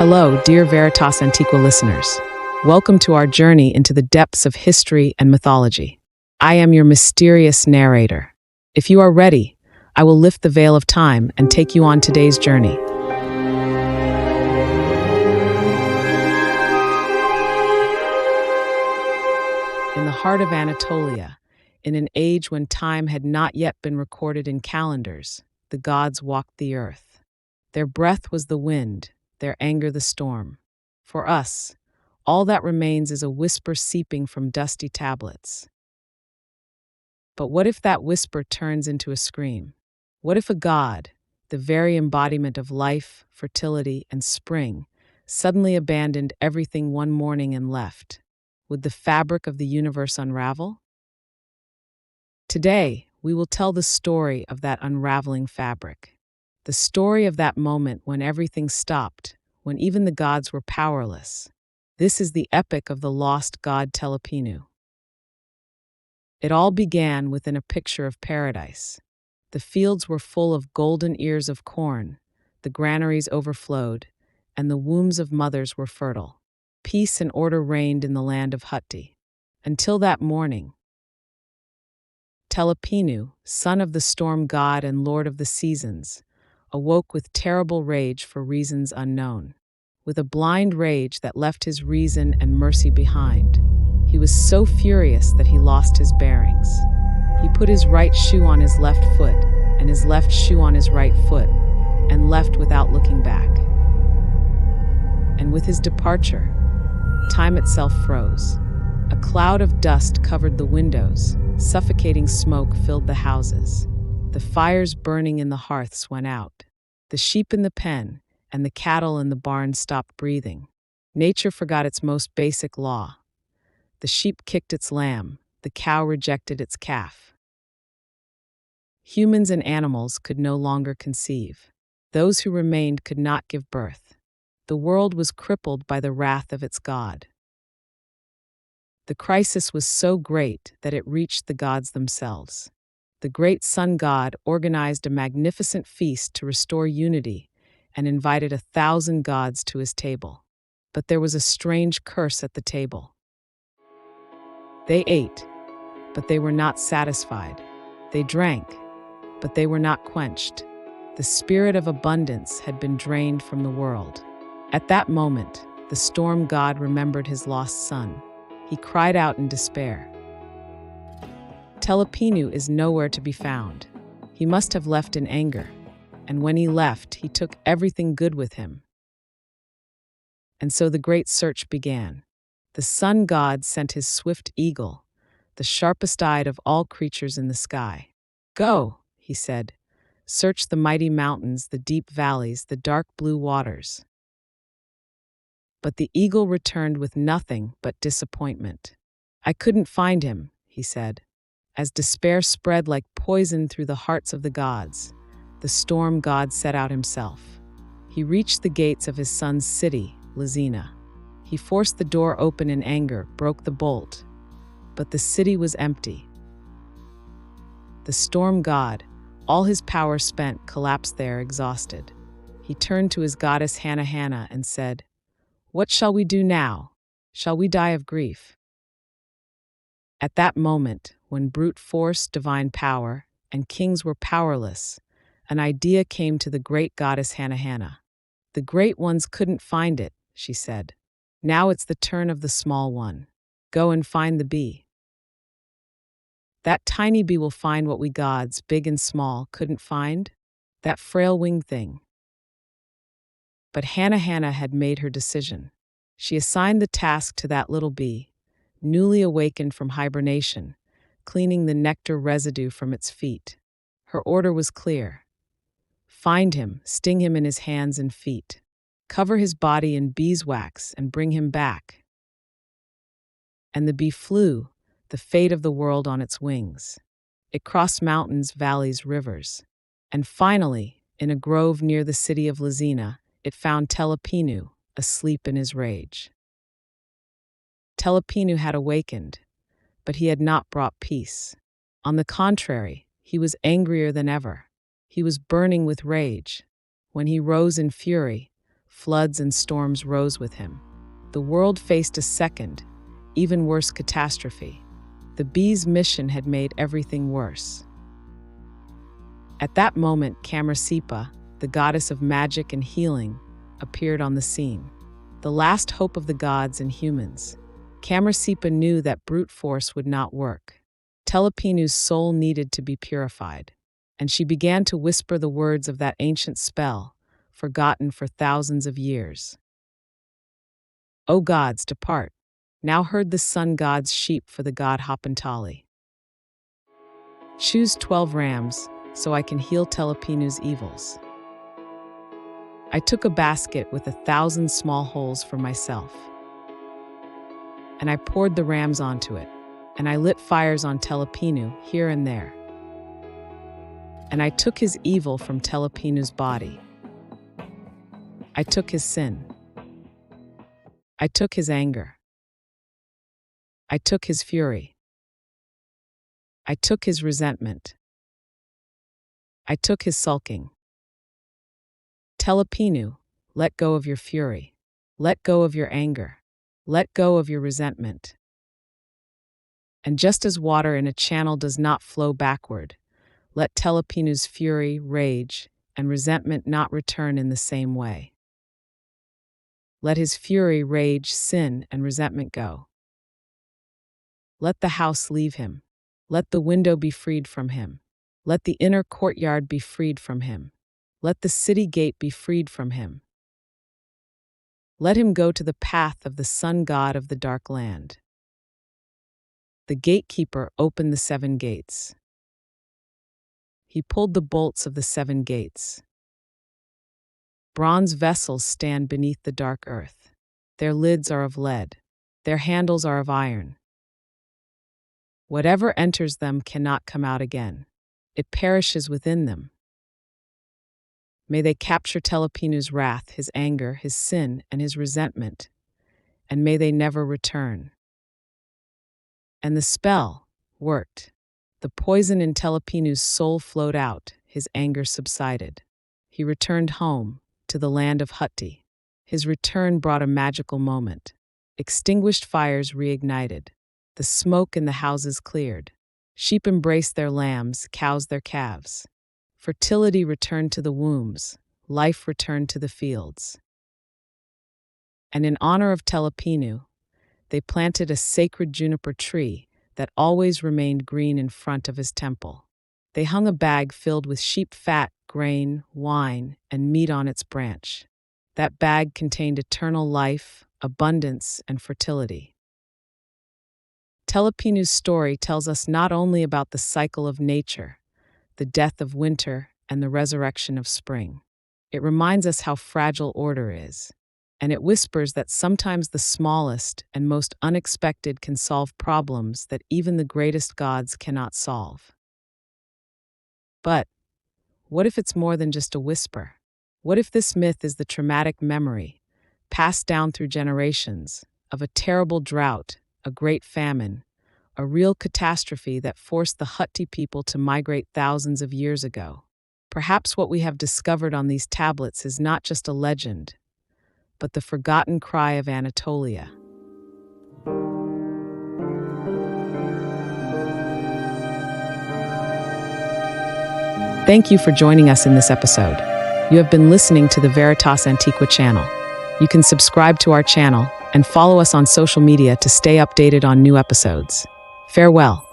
Hello, dear Veritas Antiqua listeners. Welcome to our journey into the depths of history and mythology. I am your mysterious narrator. If you are ready, I will lift the veil of time and take you on today's journey. In the heart of Anatolia, in an age when time had not yet been recorded in calendars, the gods walked the earth. Their breath was the wind, their anger the storm. For us, all that remains is a whisper seeping from dusty tablets. But what if that whisper turns into a scream? What if a god, the very embodiment of life, fertility, and spring, suddenly abandoned everything one morning and left? Would the fabric of the universe unravel? Today, we will tell the story of that unraveling fabric. The story of that moment when everything stopped, when even the gods were powerless. This is the epic of the lost god Telipinu. It all began within a picture of paradise. The fields were full of golden ears of corn, the granaries overflowed, and the wombs of mothers were fertile. Peace and order reigned in the land of Hittites. Until that morning, Telipinu, son of the storm god and lord of the seasons, awoke with terrible rage for reasons unknown. With a blind rage that left his reason and mercy behind. He was so furious that he lost his bearings. He put his right shoe on his left foot, and his left shoe on his right foot, and left without looking back. And with his departure, time itself froze. A cloud of dust covered the windows, suffocating smoke filled the houses. The fires burning in the hearths went out. The sheep in the pen and the cattle in the barn stopped breathing. Nature forgot its most basic law. The sheep kicked its lamb, the cow rejected its calf. Humans and animals could no longer conceive. Those who remained could not give birth. The world was crippled by the wrath of its God. The crisis was so great that it reached the gods themselves. The great sun god organized a magnificent feast to restore unity and invited 1,000 gods to his table. But there was a strange curse at the table. They ate, but they were not satisfied. They drank, but they were not quenched. The spirit of abundance had been drained from the world. At that moment, the storm god remembered his lost son. He cried out in despair. Telipinu is nowhere to be found. He must have left in anger, and when he left, he took everything good with him. And so the great search began. The sun god sent his swift eagle, the sharpest-eyed of all creatures in the sky. "Go," he said, "search the mighty mountains, the deep valleys, the dark blue waters." But the eagle returned with nothing but disappointment. "I couldn't find him," he said. As despair spread like poison through the hearts of the gods, the storm god set out himself. He reached the gates of his son's city, Lazina. He forced the door open in anger, broke the bolt. But the city was empty. The storm god, all his power spent, collapsed there exhausted. He turned to his goddess Hannah and said, "What shall we do now? Shall we die of grief?" At that moment, when brute force, divine power, and kings were powerless, an idea came to the great goddess Hannah. "The great ones couldn't find it," she said. "Now it's the turn of the small one. Go and find the bee. That tiny bee will find what we gods, big and small, couldn't find. That frail winged thing." But Hannah had made her decision. She assigned the task to that little bee, newly awakened from hibernation, cleaning the nectar residue from its feet. Her order was clear. Find him, sting him in his hands and feet. Cover his body in beeswax and bring him back. And the bee flew, the fate of the world on its wings. It crossed mountains, valleys, rivers. And finally, in a grove near the city of Lazina, it found Telipinu, asleep in his rage. Telipinu had awakened, but he had not brought peace. On the contrary, he was angrier than ever. He was burning with rage. When he rose in fury, floods and storms rose with him. The world faced a second, even worse catastrophe. The bee's mission had made everything worse. At that moment, Camersipa, the goddess of magic and healing, appeared on the scene. The last hope of the gods and humans. Camersipa knew that brute force would not work. Telipinu's soul needed to be purified, and she began to whisper the words of that ancient spell, forgotten for thousands of years. O gods, depart. Now herd the sun god's sheep for the god Hopentali. Choose 12 rams, so I can heal Telipinu's evils. I took a basket with 1,000 small holes for myself, and I poured the rams onto it, and I lit fires on Telipinu here and there. And I took his evil from Telipinu's body. I took his sin. I took his anger. I took his fury. I took his resentment. I took his sulking. Telipinu, let go of your fury. Let go of your anger. Let go of your resentment. And just as water in a channel does not flow backward, let Telipinu's fury, rage, and resentment not return in the same way. Let his fury, rage, sin, and resentment go. Let the house leave him. Let the window be freed from him. Let the inner courtyard be freed from him. Let the city gate be freed from him. Let him go to the path of the sun god of the dark land. The gatekeeper opened the 7 gates. He pulled the bolts of the 7 gates. Bronze vessels stand beneath the dark earth. Their lids are of lead. Their handles are of iron. Whatever enters them cannot come out again. It perishes within them. May they capture Telipinu's wrath, his anger, his sin, and his resentment, and may they never return. And the spell worked. The poison in Telipinu's soul flowed out, his anger subsided. He returned home, to the land of Hutti. His return brought a magical moment. Extinguished fires reignited. The smoke in the houses cleared. Sheep embraced their lambs, cows their calves. Fertility returned to the wombs. Life returned to the fields. And in honor of Telipinu, they planted a sacred juniper tree that always remained green in front of his temple. They hung a bag filled with sheep fat, grain, wine, and meat on its branch. That bag contained eternal life, abundance, and fertility. Telipinu's story tells us not only about the cycle of nature, the death of winter, and the resurrection of spring. It reminds us how fragile order is, and it whispers that sometimes the smallest and most unexpected can solve problems that even the greatest gods cannot solve. But what if it's more than just a whisper? What if this myth is the traumatic memory, passed down through generations, of a terrible drought, a great famine, a real catastrophe that forced the Hutti people to migrate thousands of years ago? Perhaps what we have discovered on these tablets is not just a legend, but the forgotten cry of Anatolia. Thank you for joining us in this episode. You have been listening to the Veritas Antiqua channel. You can subscribe to our channel and follow us on social media to stay updated on new episodes. Farewell.